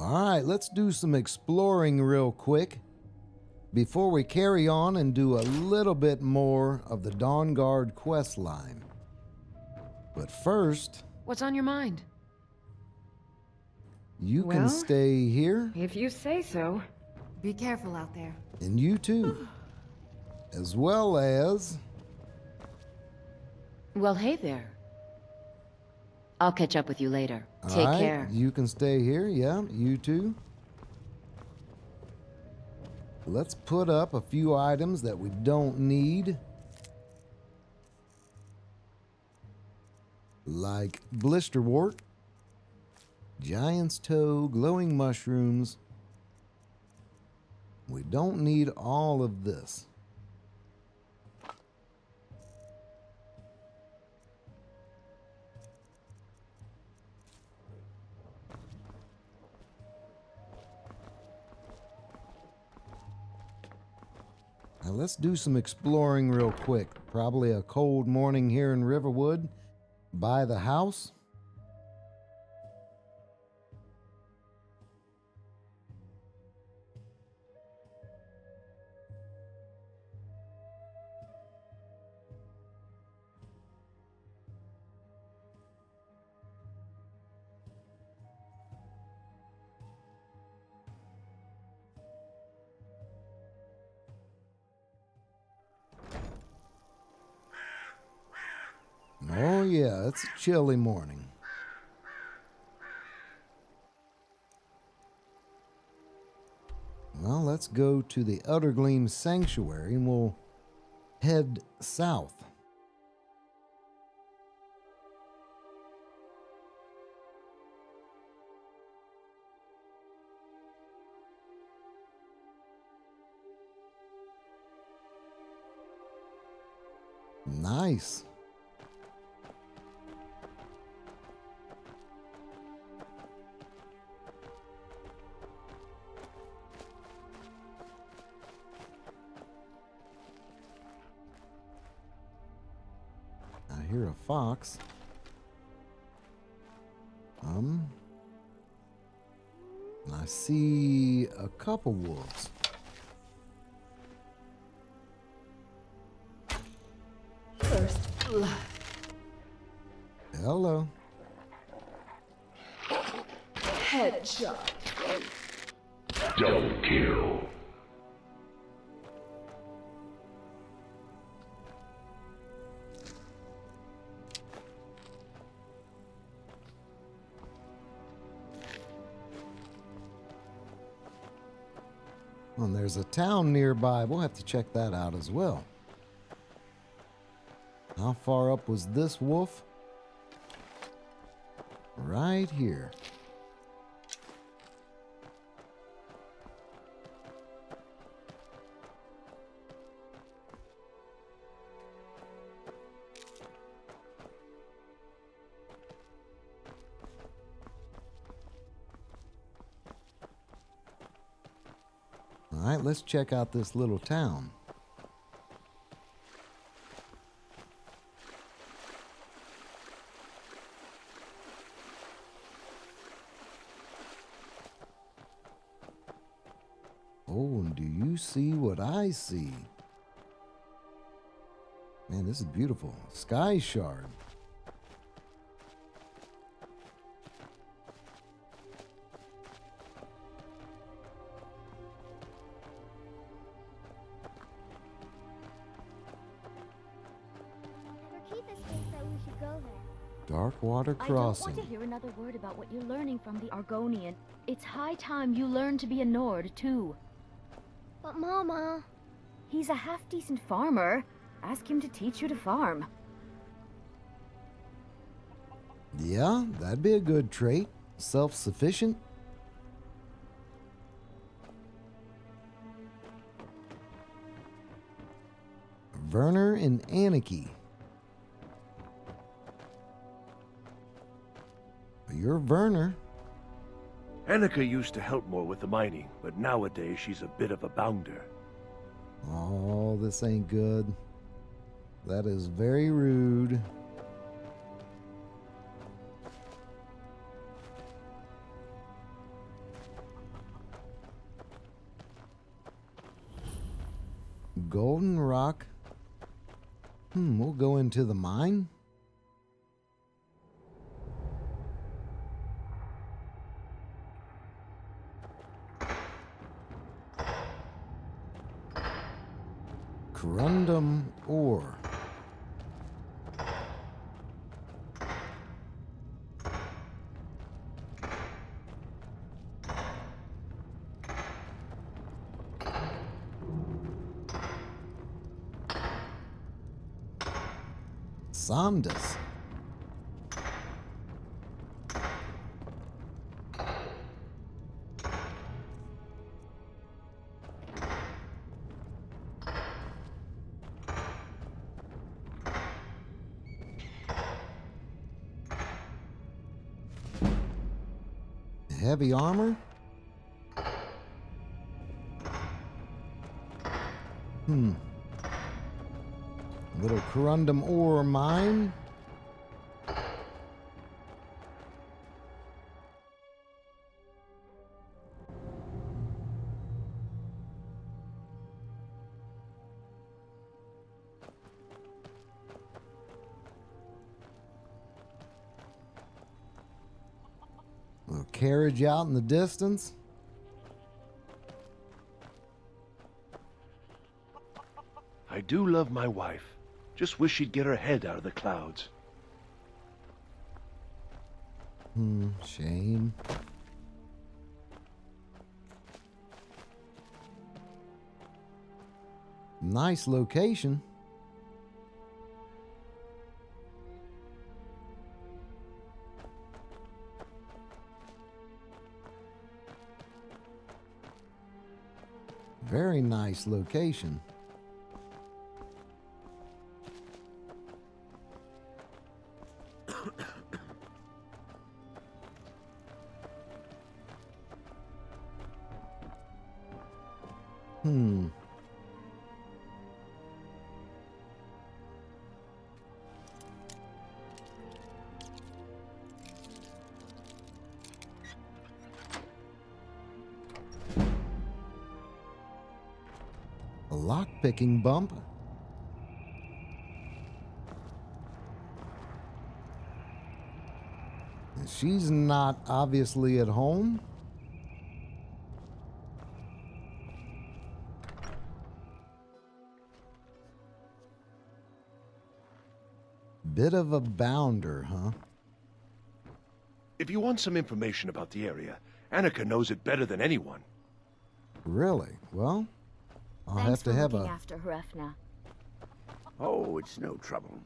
Alright, let's do some exploring real quick before we carry on and do a little bit more of the Dawnguard quest line. But first... What's on your mind? You can stay here. If you say so. Be careful out there. And you too. As well as... Well, hey there. I'll catch up with you later. Take care. You can stay here, yeah, you too. Let's put up a few items that we don't need. Like blisterwort, giant's toe, glowing mushrooms. We don't need all of this. Now let's do some exploring real quick. Probably a cold morning here in Riverwood. By the house. Oh yeah, it's a chilly morning. Well, let's go to the Uttergleam Sanctuary and we'll head south. Nice. I hear a fox. I see a couple wolves. First blood. Hello. Headshot. Double kill. And there's a town nearby. We'll have to check that out as well. How far up was this wolf? Right here. All right, let's check out this little town. Oh, and do you see what I see? Man, this is beautiful. Skyshard. Darkwater Crossing. I don't want to hear another word about what you're learning from the Argonian. It's high time you learn to be a Nord, too. But Mama... He's a half-decent farmer. Ask him to teach you to farm. Yeah, that'd be a good trait. Self-sufficient. Werner and Anarchy. You're Werner. Annika used to help more with the mining, but nowadays she's a bit of a bounder. Oh, this ain't good. That is very rude. Goldenrock. We'll go into the mine. Corundum ore. Sandus. Heavy armor? Little Corundum ore mine. Little carriage out in the distance. I do love my wife. Just wish she'd get her head out of the clouds. Shame. Nice location. Very nice location. A lock-picking bump. She's not obviously at home. Bit of a bounder, huh? If you want some information about the area, Annika knows it better than anyone. Really? Well, I'll Thanks have to for have looking a... after her, Efna. Oh, it's no trouble.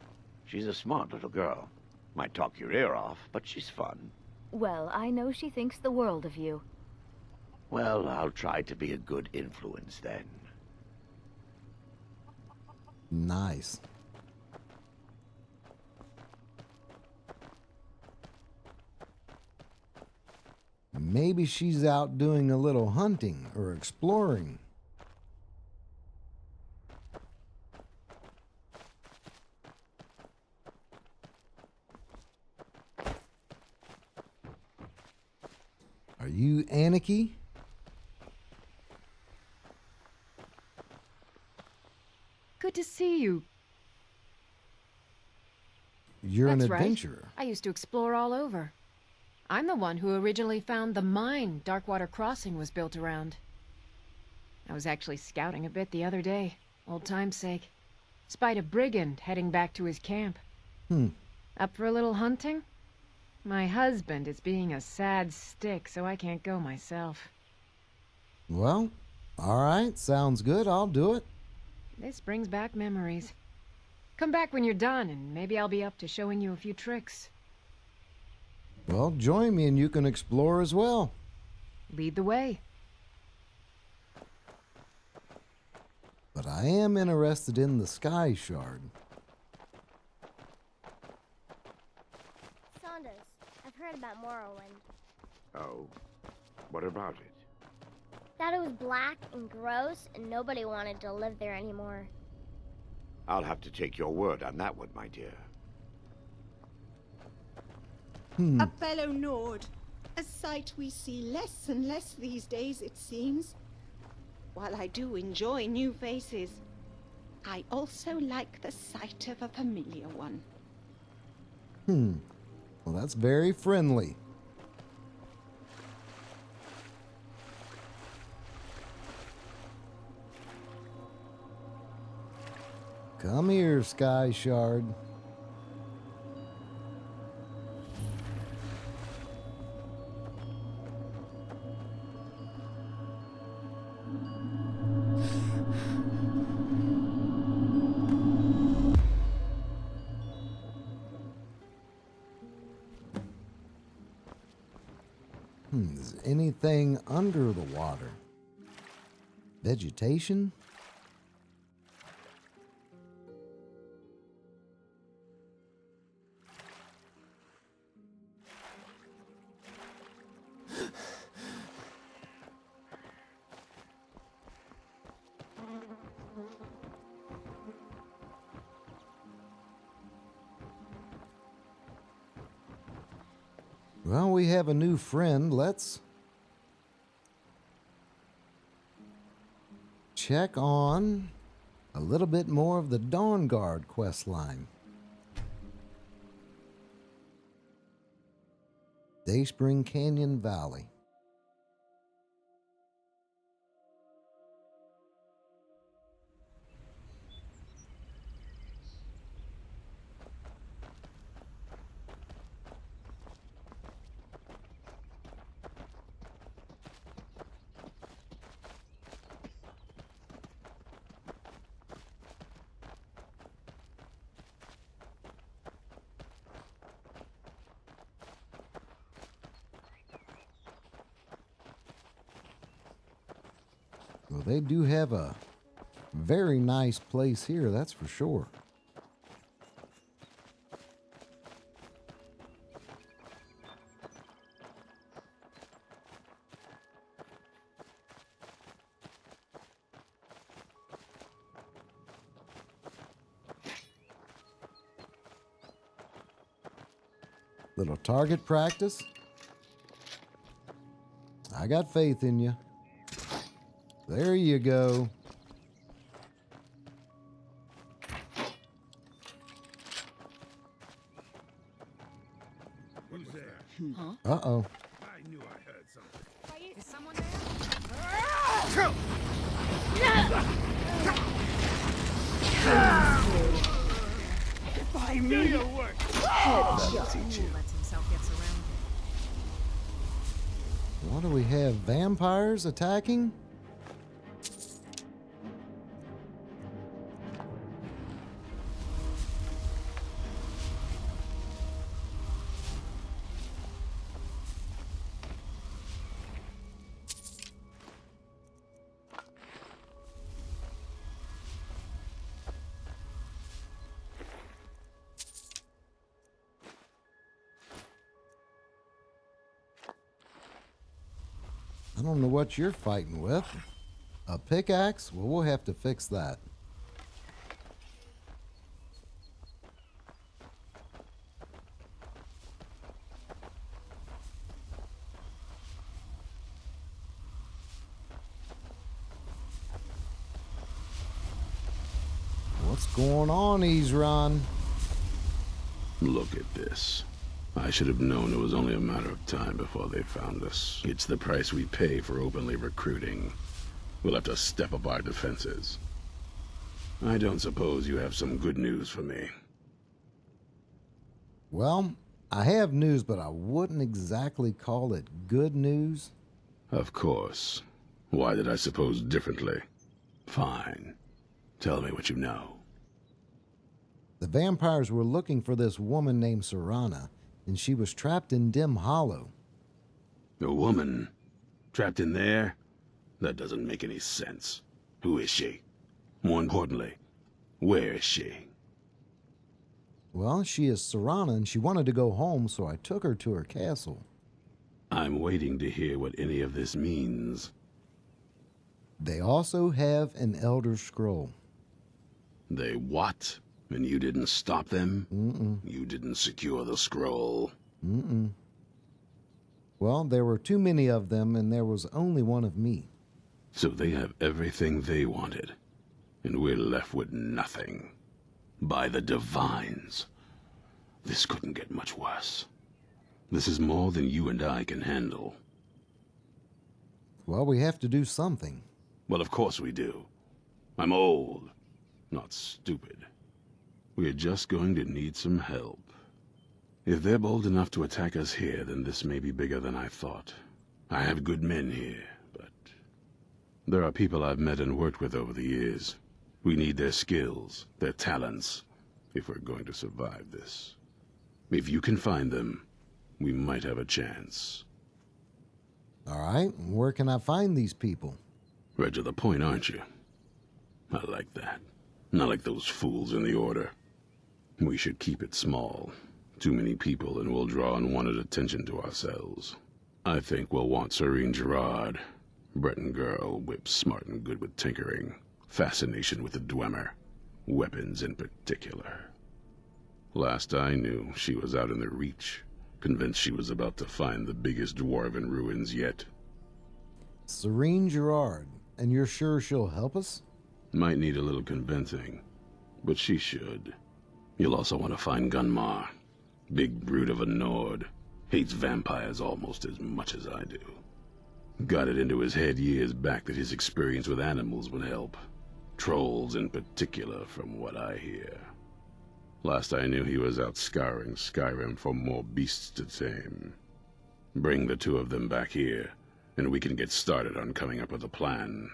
She's a smart little girl. Might talk your ear off, but she's fun. Well, I know she thinks the world of you. Well, I'll try to be a good influence then. Nice. Maybe she's out doing a little hunting or exploring. Are you Aniki? Good to see you. You're an That's right. adventurer. I used to explore all over. I'm the one who originally found the mine Darkwater Crossing was built around. I was actually scouting a bit the other day, old time's sake. Spied a brigand heading back to his camp. Up for a little hunting? My husband is being a sad stick, so I can't go myself. Well, all right, sounds good. I'll do it. This brings back memories. Come back when you're done, and maybe I'll be up to showing you a few tricks. Well, join me and you can explore as well. Lead the way. But I am interested in the Skyshard. Saunders, I've heard about Morrowind. Oh? What about it? That it was black and gross and nobody wanted to live there anymore. I'll have to take your word on that one, my dear. A fellow Nord. A sight we see less and less these days, it seems. While I do enjoy new faces, I also like the sight of a familiar one. Well, that's very friendly. Come here, Skyshard. Is anything under the water? Vegetation? Well, we have a new friend. Let's check on a little bit more of the Dawnguard quest line. Dayspring Canyon Valley. Well, they do have a very nice place here, that's for sure. Little target practice. I got faith in you. There you go. Who's there? Huh? Uh-oh. I knew I heard something. Is someone there? Do your work. Lets himself get surrounded. What do we have? Vampires attacking? I don't know what you're fighting with. A pickaxe? Well, we'll have to fix that. What's going on, Ezron? Look at this. I should have known it was only a matter of time before they found us. It's the price we pay for openly recruiting. We'll have to step up our defenses. I don't suppose you have some good news for me. Well, I have news, but I wouldn't exactly call it good news. Of course. Why did I suppose differently? Fine. Tell me what you know. The vampires were looking for this woman named Serana, and she was trapped in Dim Hollow. A woman? Trapped in there? That doesn't make any sense. Who is she? More importantly, where is she? Well, she is Serana, and she wanted to go home, so I took her to her castle. I'm waiting to hear what any of this means. They also have an Elder Scroll. They what? And you didn't stop them? Mm-mm. You didn't secure the scroll? Mm-mm. Well, there were too many of them, and there was only one of me. So they have everything they wanted. and we're left with nothing. By the Divines. This couldn't get much worse. This is more than you and I can handle. Well, we have to do something. Well, of course we do. I'm old, not stupid. We're just going to need some help. If they're bold enough to attack us here, then this may be bigger than I thought. I have good men here, but there are people I've met and worked with over the years. We need their skills, their talents, if we're going to survive this. If you can find them, we might have a chance. All right, where can I find these people? Right to the point, aren't you? I like that. Not like those fools in the Order. We should keep it small. Too many people and we'll draw unwanted attention to ourselves. I think we'll want Serene Gerard. Breton girl, whip smart and good with tinkering. Fascination with the Dwemer. Weapons in particular. Last I knew, she was out in the Reach, convinced she was about to find the biggest Dwarven ruins yet. Serene Gerard, and you're sure she'll help us? Might need a little convincing, but she should. You'll also want to find Gunmar. Big brute of a Nord. Hates vampires almost as much as I do. Got it into his head years back that his experience with animals would help. Trolls in particular, from what I hear. Last I knew, he was out scouring Skyrim for more beasts to tame. Bring the two of them back here, and we can get started on coming up with a plan.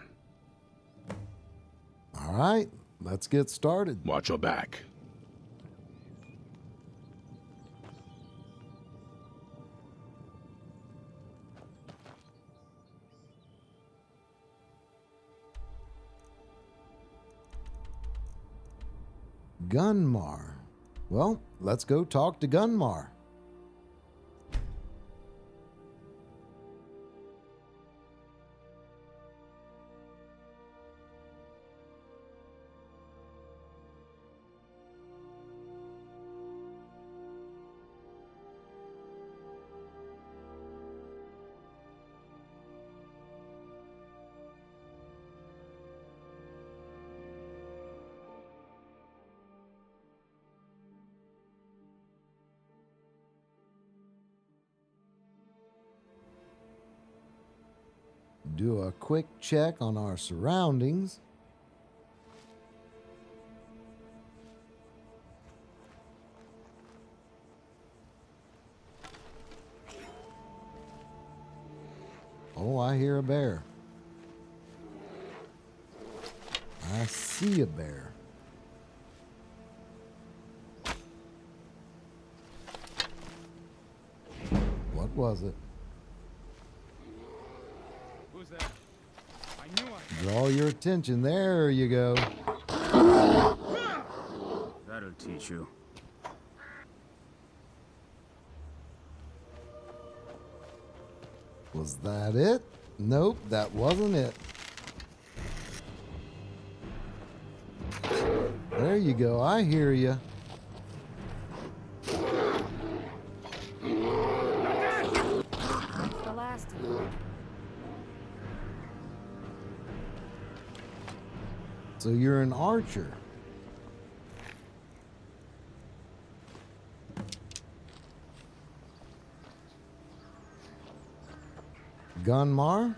All right, let's get started. Watch your back. Gunmar. Well, let's go talk to Gunmar. Do a quick check on our surroundings. Oh, I hear a bear. I see a bear. What was it? Who's that? I knew I... Draw your attention. There you go. That'll teach you. Was that it? Nope, that wasn't it. There you go. I hear you. That's the last of them. So you're an archer. Gunmar?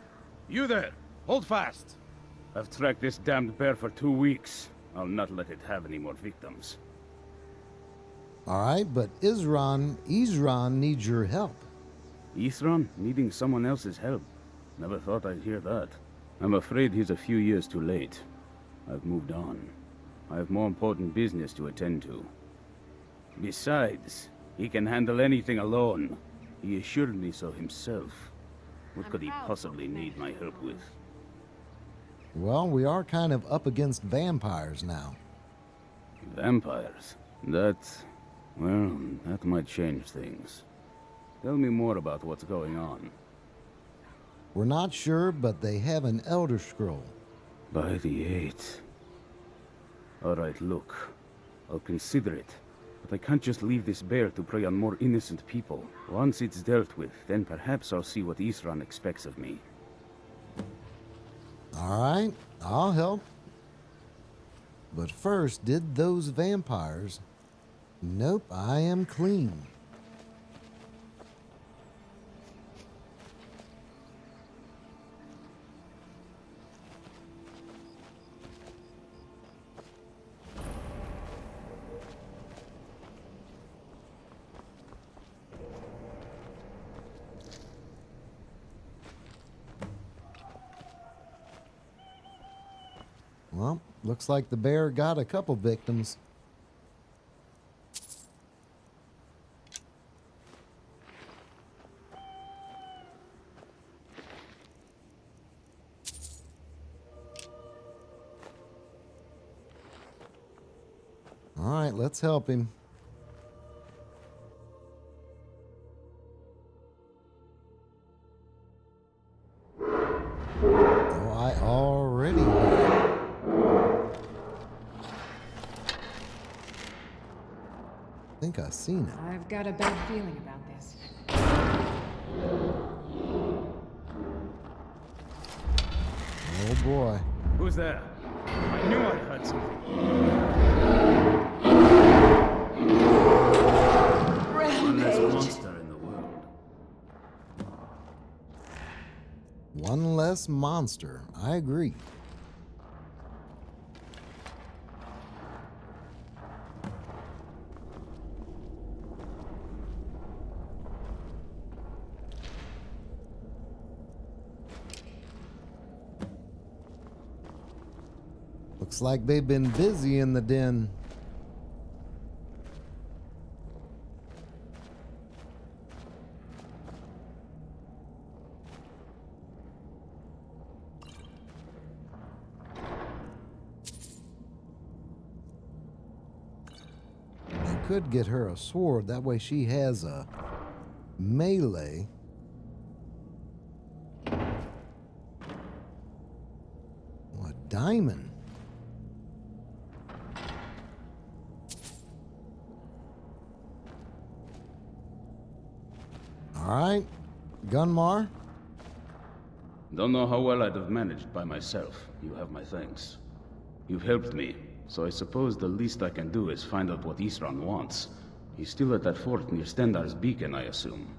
You there! Hold fast! I've tracked this damned bear for 2 weeks. I'll not let it have any more victims. All right, but Isran needs your help. Ithran needing someone else's help. Never thought I'd hear that. I'm afraid he's a few years too late. I've moved on. I have more important business to attend to. Besides, he can handle anything alone. He assured me so himself. What could he possibly need my help with? Well, we are kind of up against vampires now. Vampires? Well, that might change things. Tell me more about what's going on. We're not sure, but they have an Elder Scroll. By the 8th. Alright, look. I'll consider it. But I can't just leave this bear to prey on more innocent people. Once it's dealt with, then perhaps I'll see what Ithran expects of me. All right, I'll help. But first, did those vampires... Nope, I am clean. Well, looks like the bear got a couple victims. All right, let's help him. Oh, I already think I've seen it. I've got a bad feeling about this. Oh boy. Who's there? I knew I heard something. One less monster in the world. One less monster. I agree. Looks like they've been busy in the den. I could get her a sword. That way she has a melee. Oh, a diamond. All right, Gunmar. Don't know how well I'd have managed by myself. You have my thanks. You've helped me, so I suppose the least I can do is find out what Isran wants. He's still at that fort near Stendar's beacon, I assume.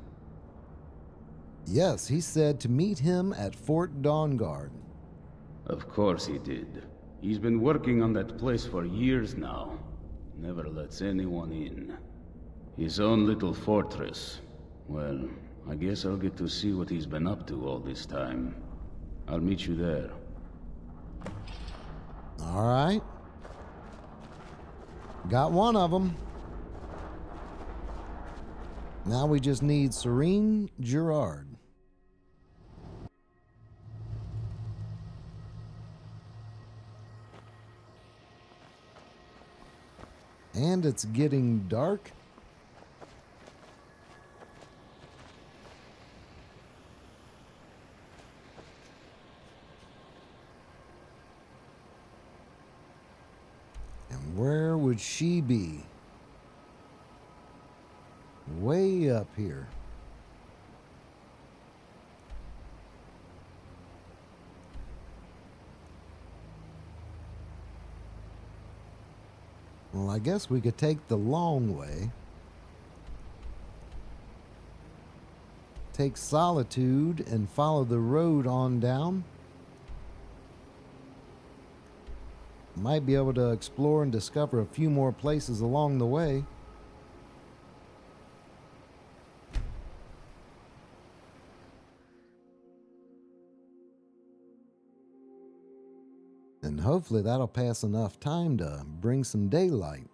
Yes, he said to meet him at Fort Dawnguard. Of course he did. He's been working on that place for years now. Never lets anyone in. His own little fortress. Well, I guess I'll get to see what he's been up to all this time. I'll meet you there. All right. Got one of them. Now we just need Serene Gerard. And it's getting dark. And where would she be? Way up here. Well, I guess we could take the long way. Take Solitude and follow the road on down. Might be able to explore and discover a few more places along the way. And hopefully that'll pass enough time to bring some daylight.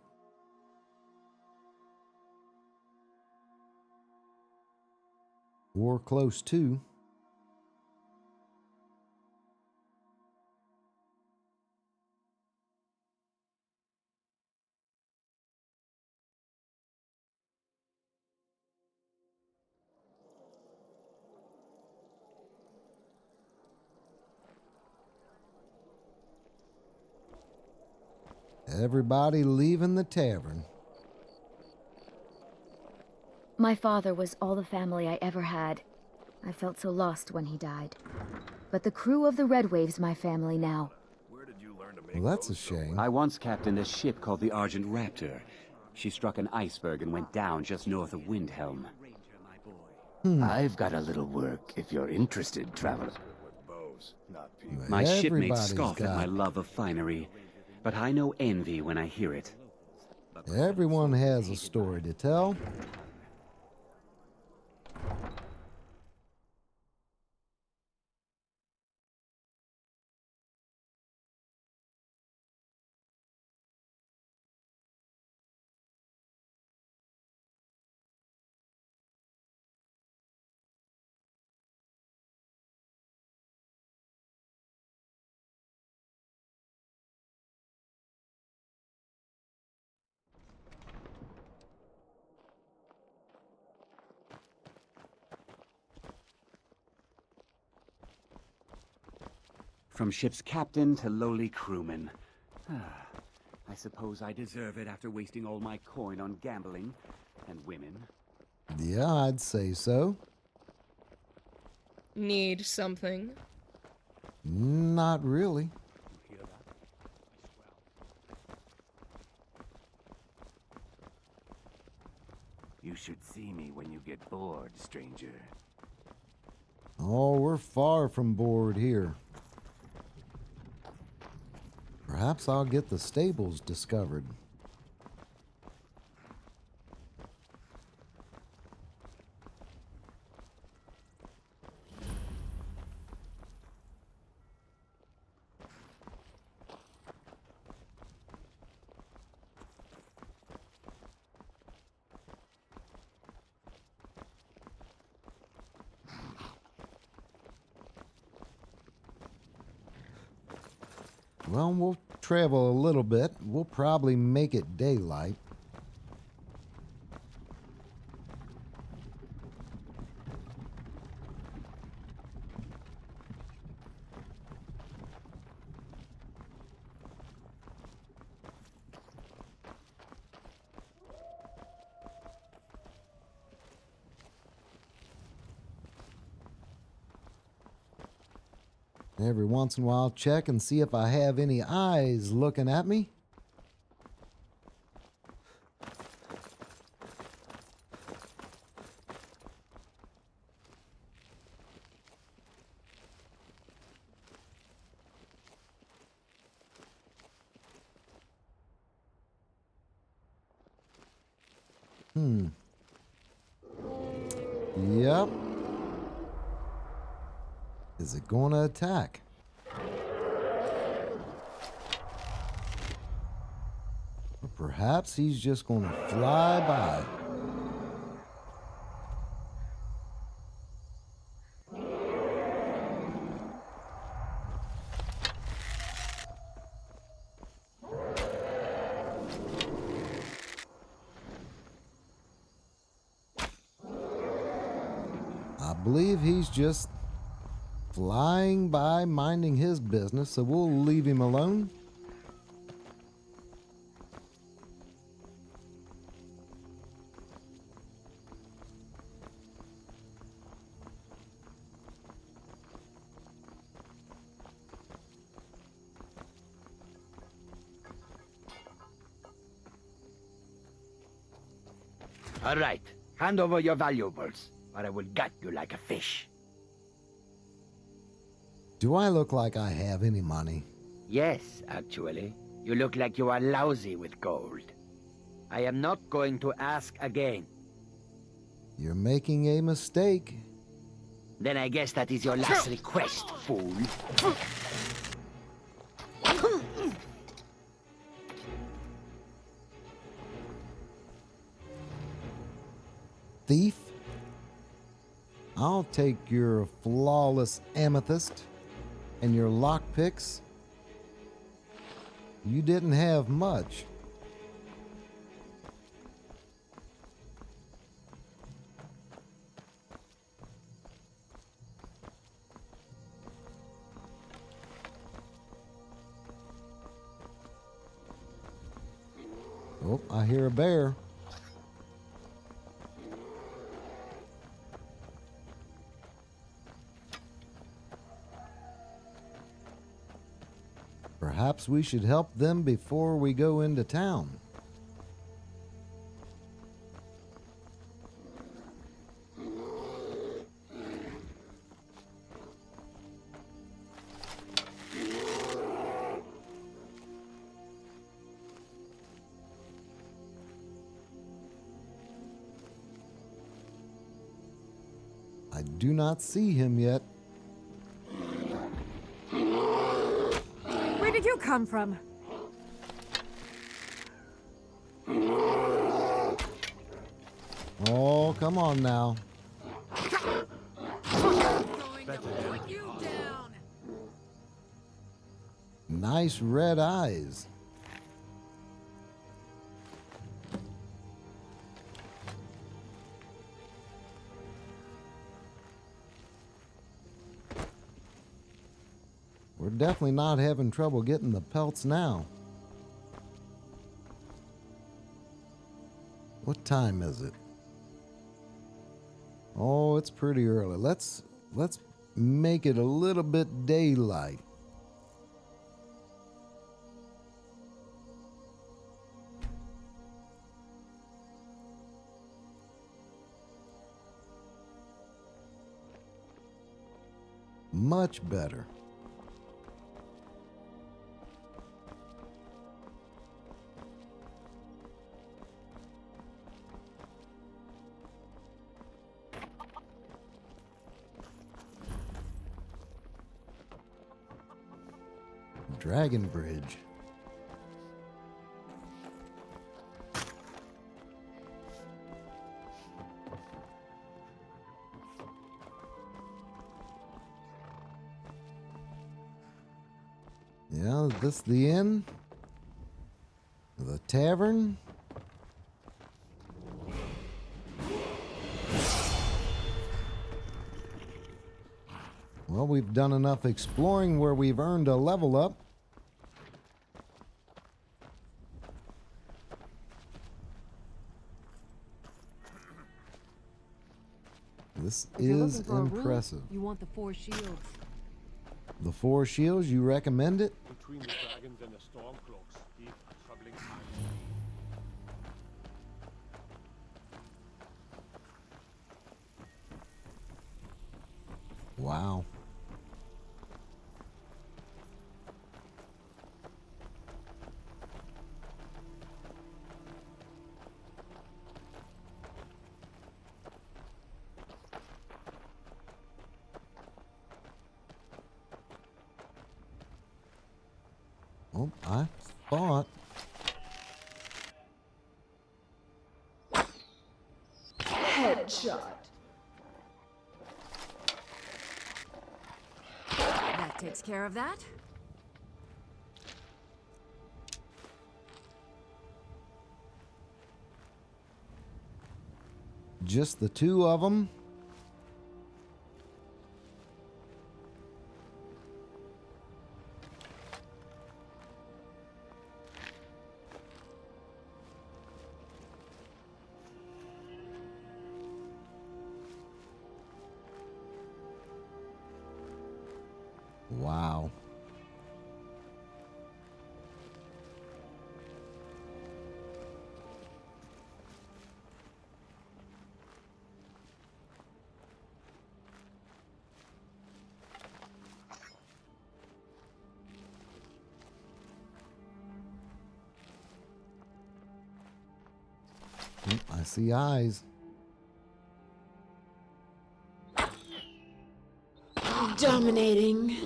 Or close to. Everybody leaving the tavern. My father was all the family I ever had. I felt so lost when he died. But the crew of the Red Wave's my family now. Where did you learn to make Well, that's a shame. I once captained a ship called the Argent Raptor. She struck an iceberg and went down just north of Windhelm. I've got a little work if you're interested, traveler. My shipmates Everybody's scoff at my got- love of finery, but I know envy when I hear it. Everyone has a story to tell. From ship's captain to lowly crewman. I suppose I deserve it after wasting all my coin on gambling and women. Yeah, I'd say so. Need something? Not really. You should see me when you get bored, stranger. Oh, we're far from bored here. Perhaps I'll get the stables discovered. Well, we'll travel a little bit. We'll probably make it daylight. Every once in a while, check and see if I have any eyes looking at me. Yep. Is it going to attack? Or perhaps he's just going to fly by. I believe he's just flying by, minding his business, so we'll leave him alone. All right, hand over your valuables, or I will gut you like a fish. Do I look like I have any money? Yes, actually. You look like you are lousy with gold. I am not going to ask again. You're making a mistake. Then I guess that is your last request, fool. Thief. I'll take your flawless amethyst and your lockpicks. You didn't have much. Oh, I hear a bear. Perhaps we should help them before we go into town. I do not see him yet. Where did you come from? Oh, come on now. Nice red eyes. We're definitely not having trouble getting the pelts now. What time is it? Oh, it's pretty early. Let's make it a little bit daylight. Much better. Dragon Bridge. Yeah, is this the inn? The tavern? Well, we've done enough exploring where we've earned a level up. This is impressive. You want the 4 shields. The 4 shields, you recommend it? Between the dragons and the stormcloaks, deep troubling times. Wow. Oh, I thought. Headshot. That takes care of that. Just the 2 of them? Wow. I see eyes. Dominating.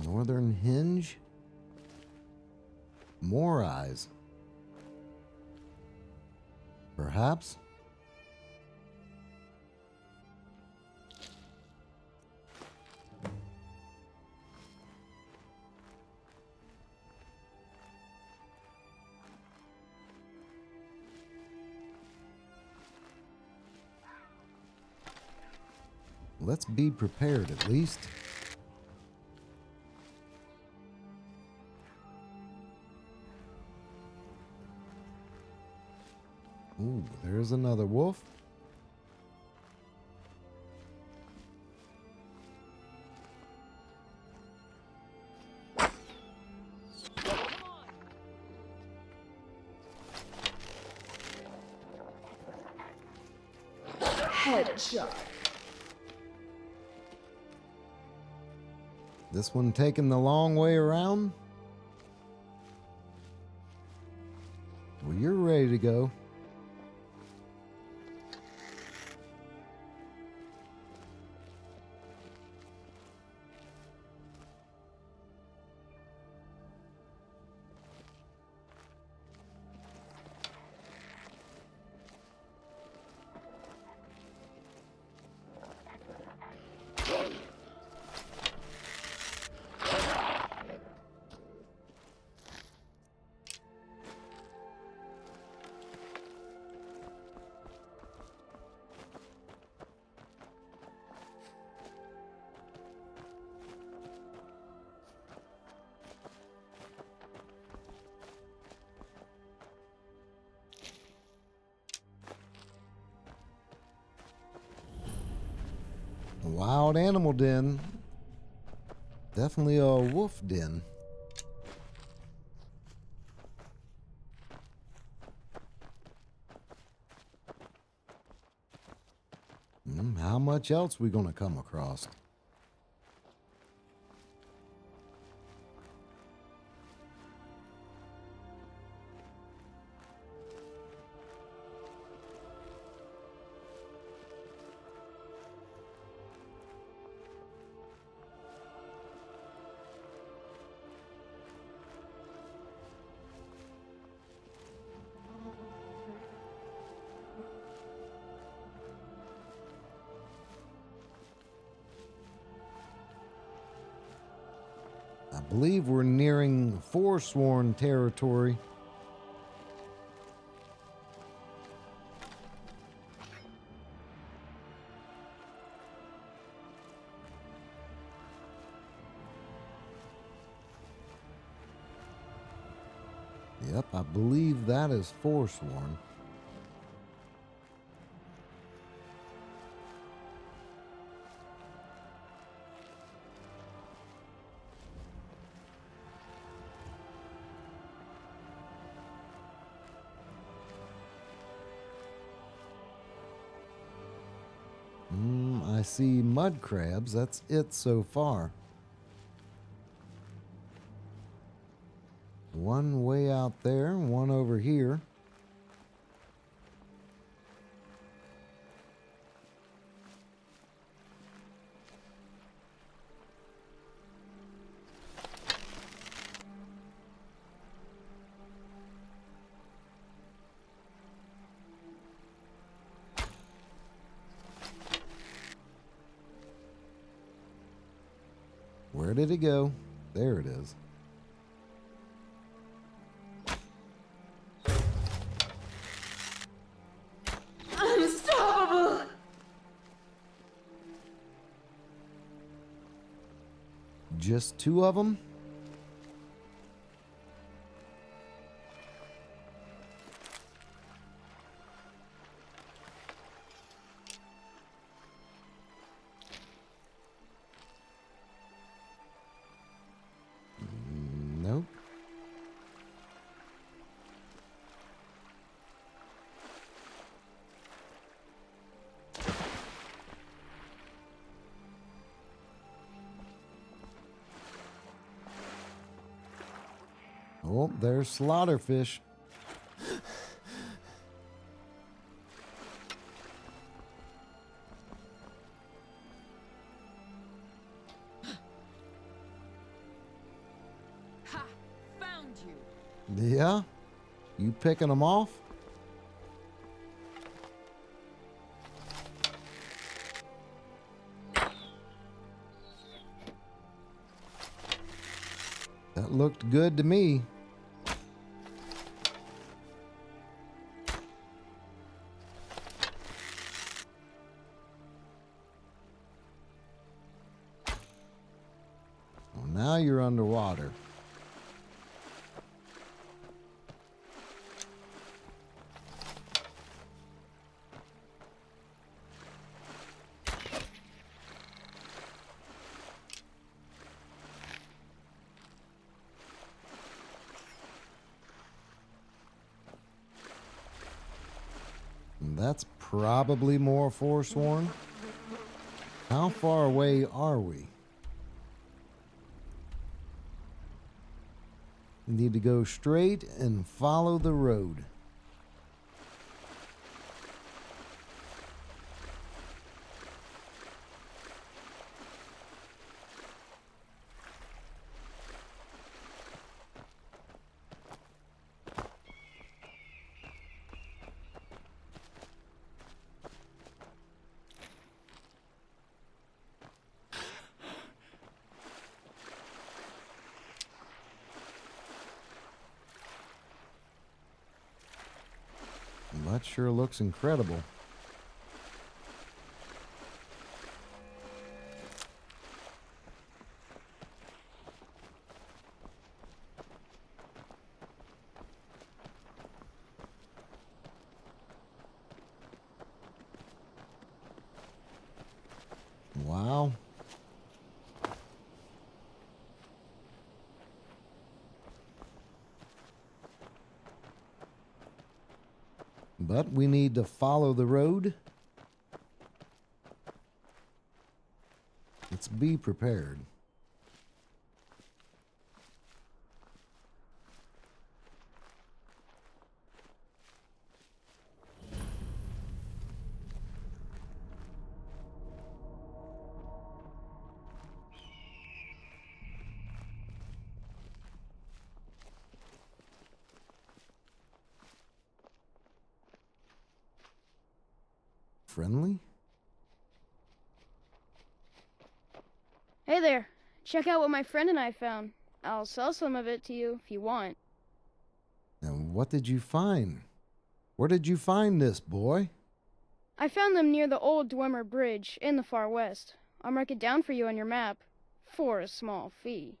Northern hinge. More eyes. Perhaps. Let's be prepared at least. Ooh, there's another wolf. Headshot. This one taking the long way around? Well, you're ready to go. A wild animal den. Definitely a wolf den. How much else we gonna come across? I believe we're nearing Forsworn territory. Yep, I believe that is Forsworn. I see mud crabs. That's it so far. One way out there, one over here. Where did it go? There it is. Unstoppable! Just two of them? Nope. Oh, there's slaughterfish. Ha! Found you. Yeah? You picking them off? That looked good to me. Well, now you're underwater. That's probably more Forsworn. How far away are we? Need to go straight and follow the road. That sure looks incredible. Wow. But we need to follow the road. Let's be prepared. Friendly? Hey there. Check out what my friend and I found. I'll sell some of it to you if you want. And what did you find? Where did you find this, boy? I found them near the old Dwemer Bridge in the far west. I'll mark it down for you on your map for a small fee.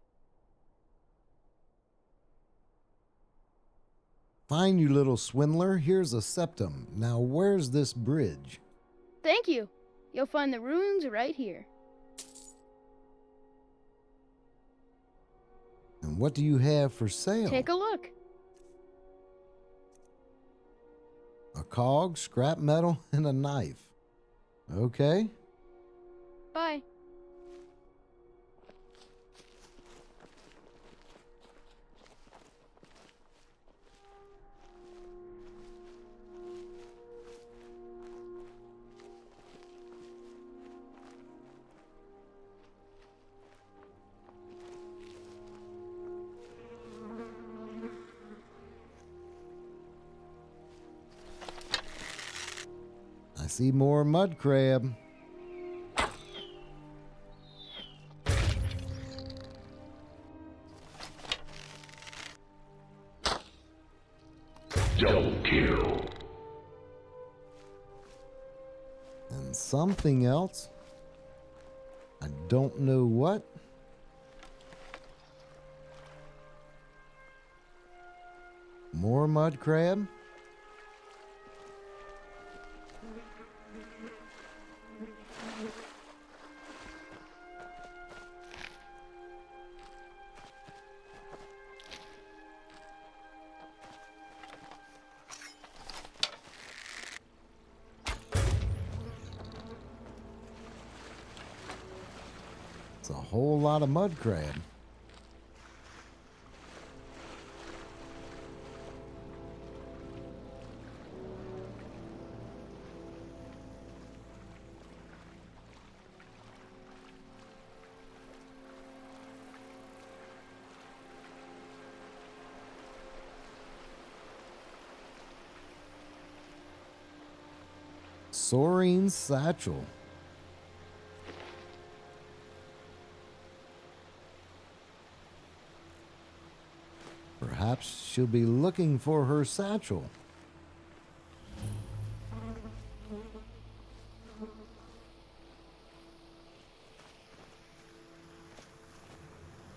Fine, you little swindler. Here's a septum. Now, where's this bridge? Thank you. You'll find the ruins right here. And what do you have for sale? Take a look. A cog, scrap metal, and a knife. Okay. Bye. I see more mud crab. Double kill. And something else. I don't know what. More mud crab. It's a whole lot of mud crab. Soaring satchel. Perhaps she'll be looking for her satchel.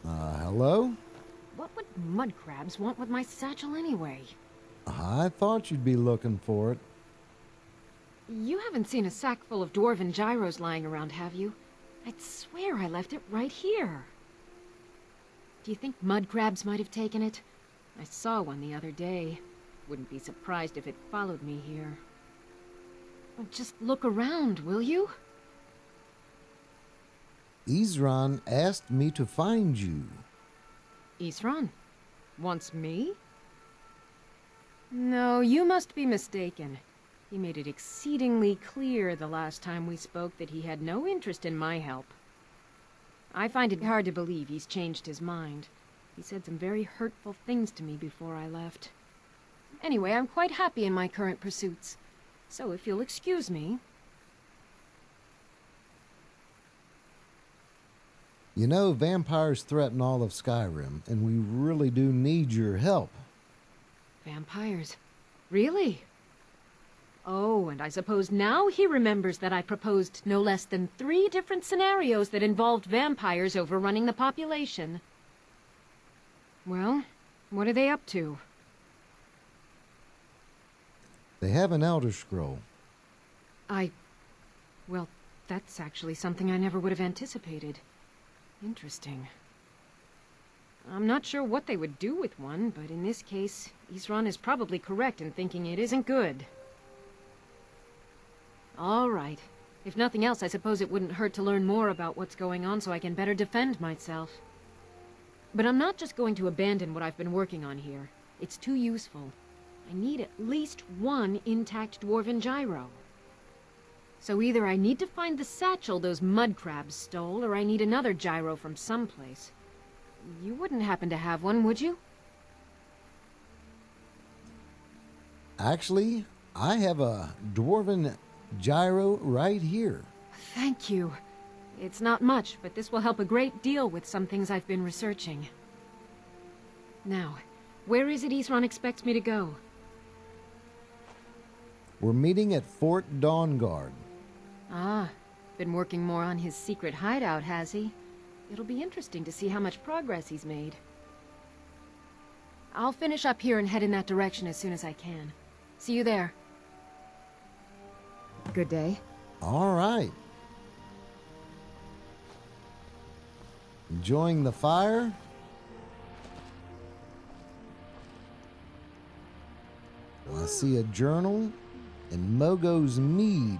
Hello? What would mud crabs want with my satchel anyway? I thought you'd be looking for it. You haven't seen a sack full of Dwarven gyros lying around, have you? I'd swear I left it right here. Do you think mud crabs might have taken it? I saw one the other day. Wouldn't be surprised if it followed me here. Just look around, will you? Isran asked me to find you. Isran? Wants me? No, you must be mistaken. He made it exceedingly clear the last time we spoke that he had no interest in my help. I find it hard to believe he's changed his mind. He said some very hurtful things to me before I left. Anyway, I'm quite happy in my current pursuits. So if you'll excuse me... You know, vampires threaten all of Skyrim, and we really do need your help. Vampires? Really? Oh, and I suppose now he remembers that I proposed no less than 3 different scenarios that involved vampires overrunning the population. Well, what are they up to? They have an Elder Scroll. Well, that's actually something I never would have anticipated. Interesting. I'm not sure what they would do with one, but in this case, Isran is probably correct in thinking it isn't good. All right. If nothing else, I suppose it wouldn't hurt to learn more about what's going on so I can better defend myself. But I'm not just going to abandon what I've been working on here. It's too useful. I need at least 1 intact Dwarven gyro. So either I need to find the satchel those mud crabs stole, or I need another gyro from someplace. You wouldn't happen to have one, would you? Actually, I have a Dwarven gyro right here. Thank you. It's not much, but this will help a great deal with some things I've been researching. Now, where is it Isran expects me to go? We're meeting at Fort Dawnguard. Ah, been working more on his secret hideout, has he? It'll be interesting to see how much progress he's made. I'll finish up here and head in that direction as soon as I can. See you there. Good day. All right. Enjoying the fire? I see a journal and Mogo's mead.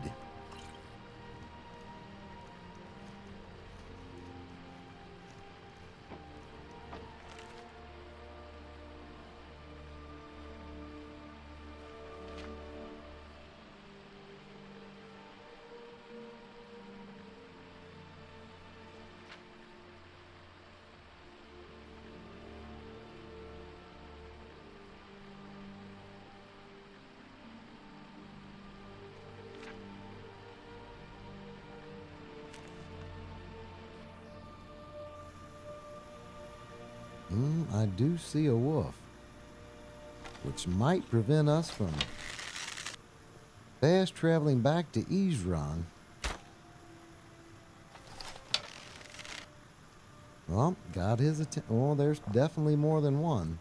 I do see a wolf, which might prevent us from fast traveling back to Isran. Well, got his attention. Oh, there's definitely more than one.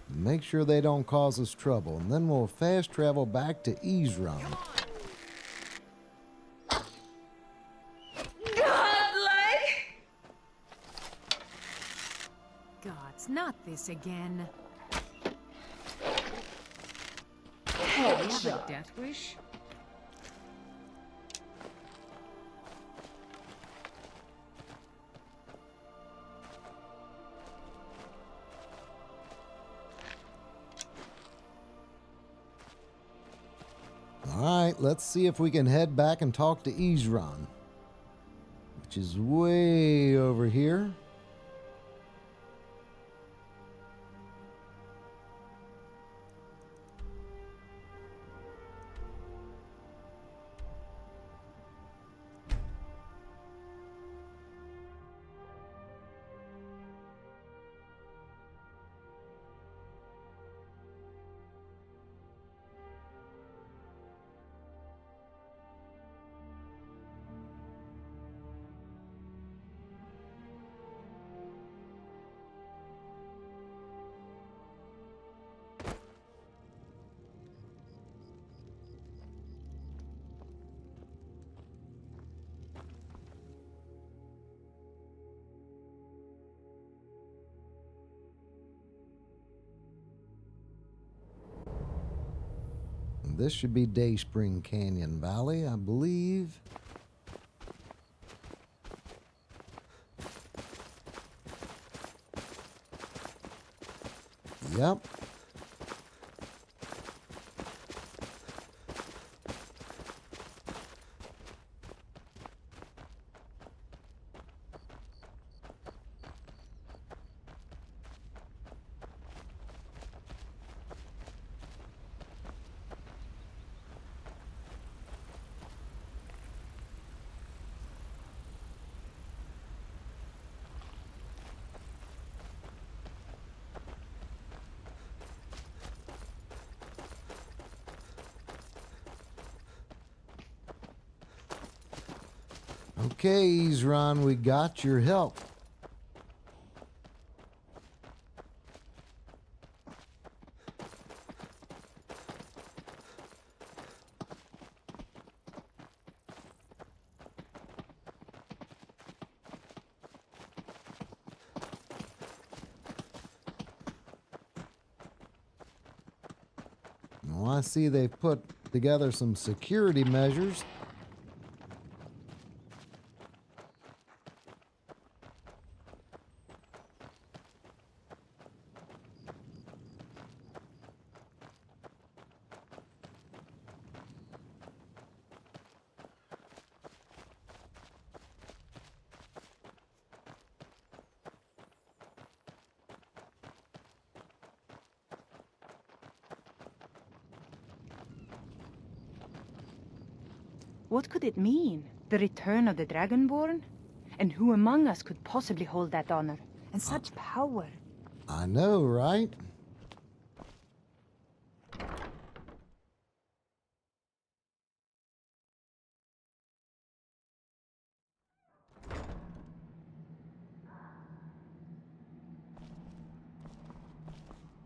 Make sure they don't cause us trouble, and then we'll fast travel back to Isran. Not this again. Oh, you have a death wish? All right, let's see if we can head back and talk to Isran, which is way over here. this should be Dayspring Canyon Valley, I believe. Yep. Okay, Ezron, we got your help. Well, I see they've put together some security measures. What could it mean? The return of the Dragonborn? And who among us could possibly hold that honor? And such power? I know, right?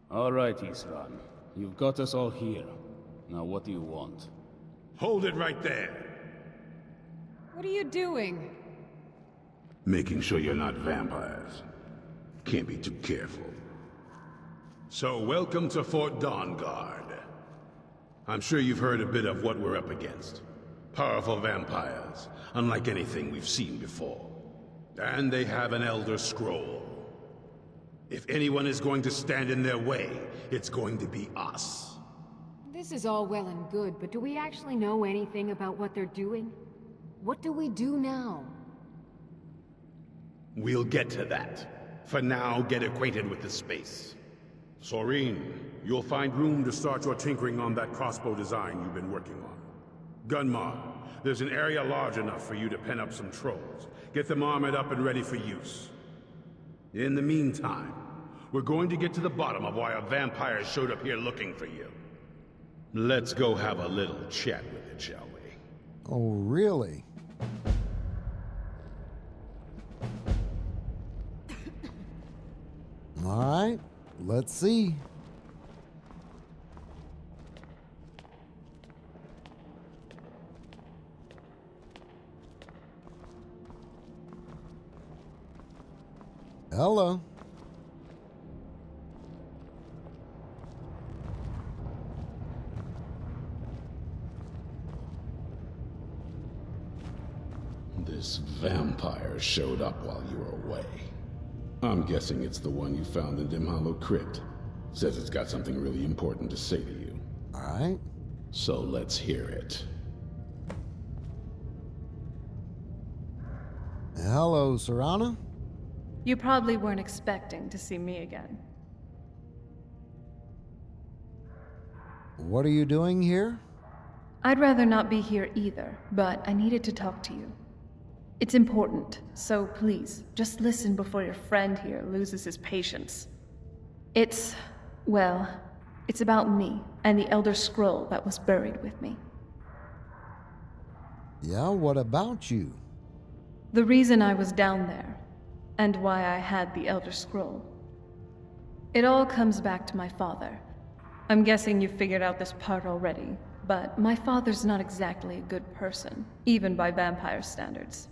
All right, Isran. You've got us all here. Now what do you want? Hold it right there. What are you doing? Making sure you're not vampires. Can't be too careful. So, welcome to Fort Dawnguard. I'm sure you've heard a bit of what we're up against. Powerful vampires, unlike anything we've seen before. And they have an Elder Scroll. If anyone is going to stand in their way, it's going to be us. This is all well and good, but do we actually know anything about what they're doing? What do we do now? We'll get to that. For now, get acquainted with the space. Soreen, you'll find room to start your tinkering on that crossbow design you've been working on. Gunmar, there's an area large enough for you to pen up some trolls. Get them armored up and ready for use. In the meantime, we're going to get to the bottom of why a vampire showed up here looking for you. Let's go have a little chat with it, shall we? Oh, really? All right, let's see. Hello. This vampire showed up while you were away. I'm guessing it's the one you found in Dim Hollow Crypt. Says it's got something really important to say to you. All right. So let's hear it. Hello, Serana. You probably weren't expecting to see me again. What are you doing here? I'd rather not be here either, but I needed to talk to you. It's important, so please, just listen before your friend here loses his patience. It's about me and the Elder Scroll that was buried with me. Yeah, what about you? The reason I was down there, and why I had the Elder Scroll. It all comes back to my father. I'm guessing you figured out this part already, but my father's not exactly a good person, even by vampire standards.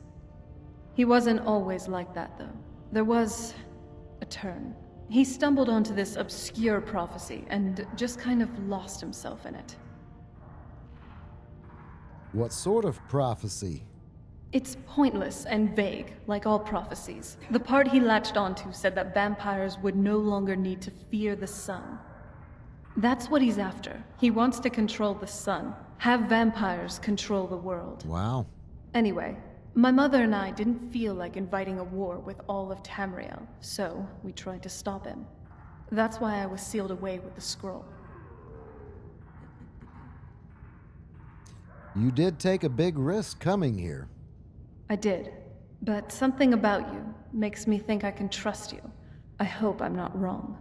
He wasn't always like that, though. There was a turn. He stumbled onto this obscure prophecy and just kind of lost himself in it. What sort of prophecy? It's pointless and vague, like all prophecies. The part he latched onto said that vampires would no longer need to fear the sun. That's what he's after. He wants to control the sun, have vampires control the world. Wow. Anyway, my mother and I didn't feel like inviting a war with all of Tamriel, so we tried to stop him. That's why I was sealed away with the scroll. You did take a big risk coming here. I did, but something about you makes me think I can trust you. I hope I'm not wrong.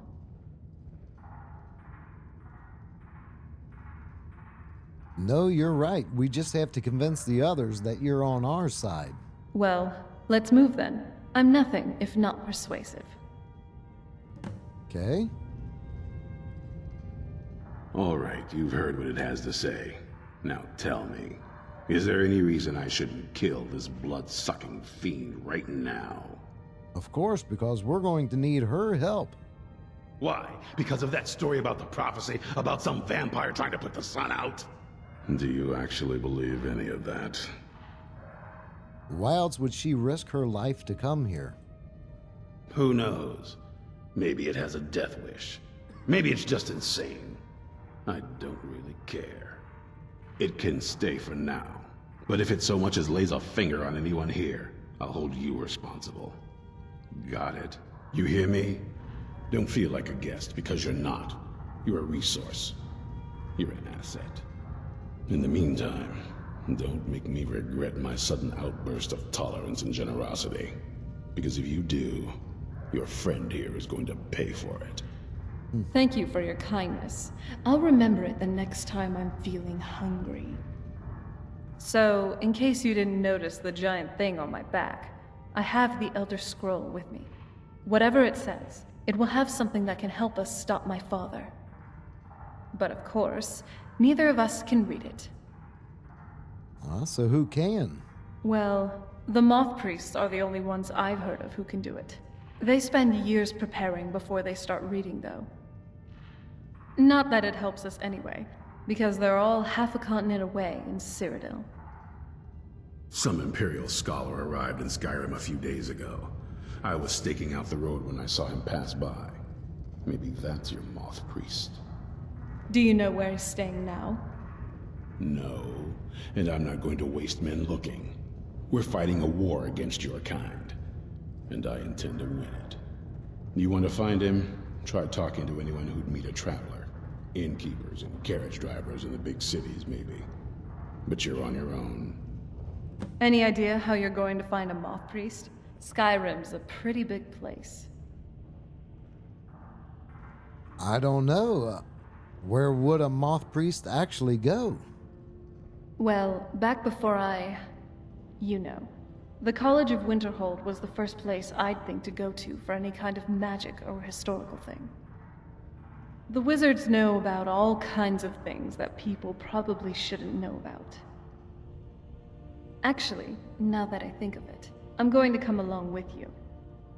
No, you're right. We just have to convince the others that you're on our side. Well, let's move then. I'm nothing if not persuasive. Okay. All right, you've heard what it has to say. Now tell me, is there any reason I shouldn't kill this blood-sucking fiend right now? Of course, because we're going to need her help. Why? Because of that story about the prophecy, about some vampire trying to put the sun out? Do you actually believe any of that? Why else would she risk her life to come here? Who knows? Maybe it has a death wish. Maybe it's just insane. I don't really care. It can stay for now. But if it so much as lays a finger on anyone here, I'll hold you responsible. Got it? You hear me? Don't feel like a guest, because you're not. You're a resource. You're an asset. In the meantime, don't make me regret my sudden outburst of tolerance and generosity. Because if you do, your friend here is going to pay for it. Thank you for your kindness. I'll remember it the next time I'm feeling hungry. So, in case you didn't notice the giant thing on my back, I have the Elder Scroll with me. Whatever it says, it will have something that can help us stop my father. But of course, neither of us can read it. So who can? Well, the Moth Priests are the only ones I've heard of who can do it. They spend years preparing before they start reading, though. Not that it helps us anyway, because they're all half a continent away in Cyrodiil. Some Imperial scholar arrived in Skyrim a few days ago. I was staking out the road when I saw him pass by. Maybe that's your Moth Priest. Do you know where he's staying now? No, and I'm not going to waste men looking. We're fighting a war against your kind, and I intend to win it. You want to find him? Try talking to anyone who'd meet a traveler. Innkeepers and carriage drivers in the big cities, maybe. But you're on your own. Any idea how you're going to find a Moth Priest? Skyrim's a pretty big place. I don't know. Where would a Moth Priest actually go? Well, back before you know. The College of Winterhold was the first place I'd think to go to for any kind of magic or historical thing. The wizards know about all kinds of things that people probably shouldn't know about. Actually, now that I think of it, I'm going to come along with you.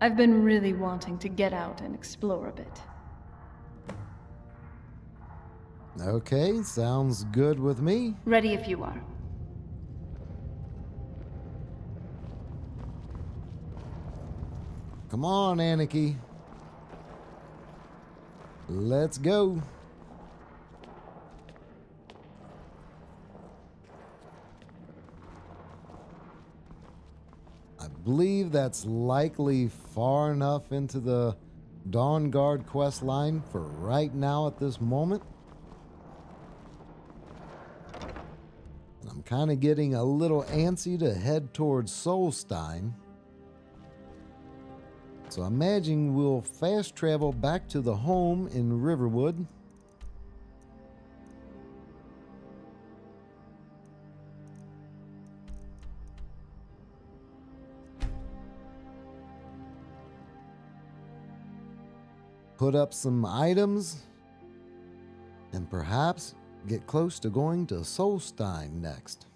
I've been really wanting to get out and explore a bit. Okay, sounds good with me. Ready if you are. Come on, Anarchy. Let's go. I believe that's likely far enough into the Dawnguard quest line for right now at this moment. I'm kind of getting a little antsy to head towards Solstein. So I imagine we'll fast travel back to the home in Riverwood. Put up some items and perhaps get close to going to Solstein next.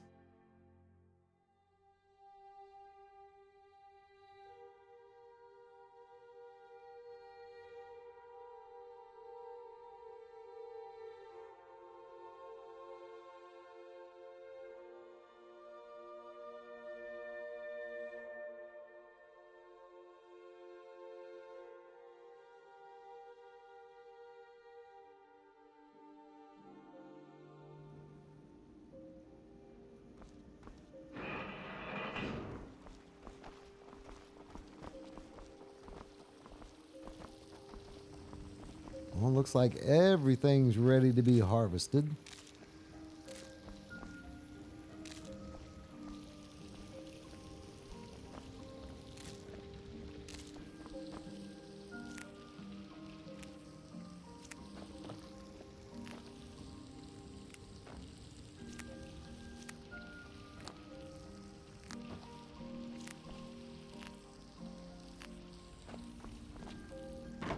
Well, looks like everything's ready to be harvested.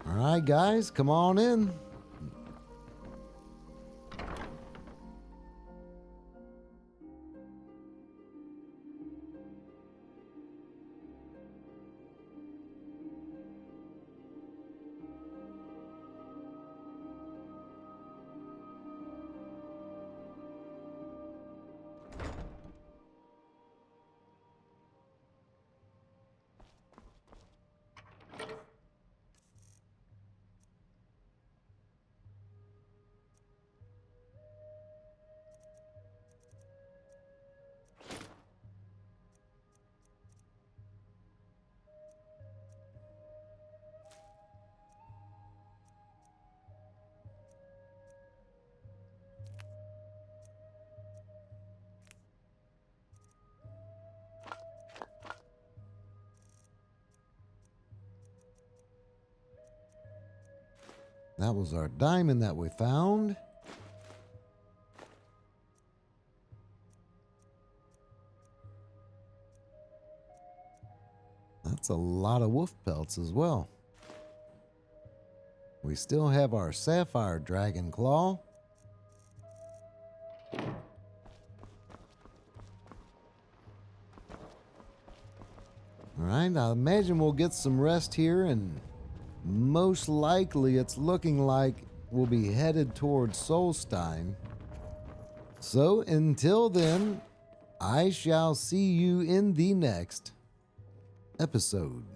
All right, guys, come on in. That was our diamond that we found. That's a lot of wolf pelts as well. We still have our sapphire dragon claw. Alright, I imagine we'll get some rest here, and most likely it's looking like we'll be headed towards Solstein. So until then, I shall see you in the next episode.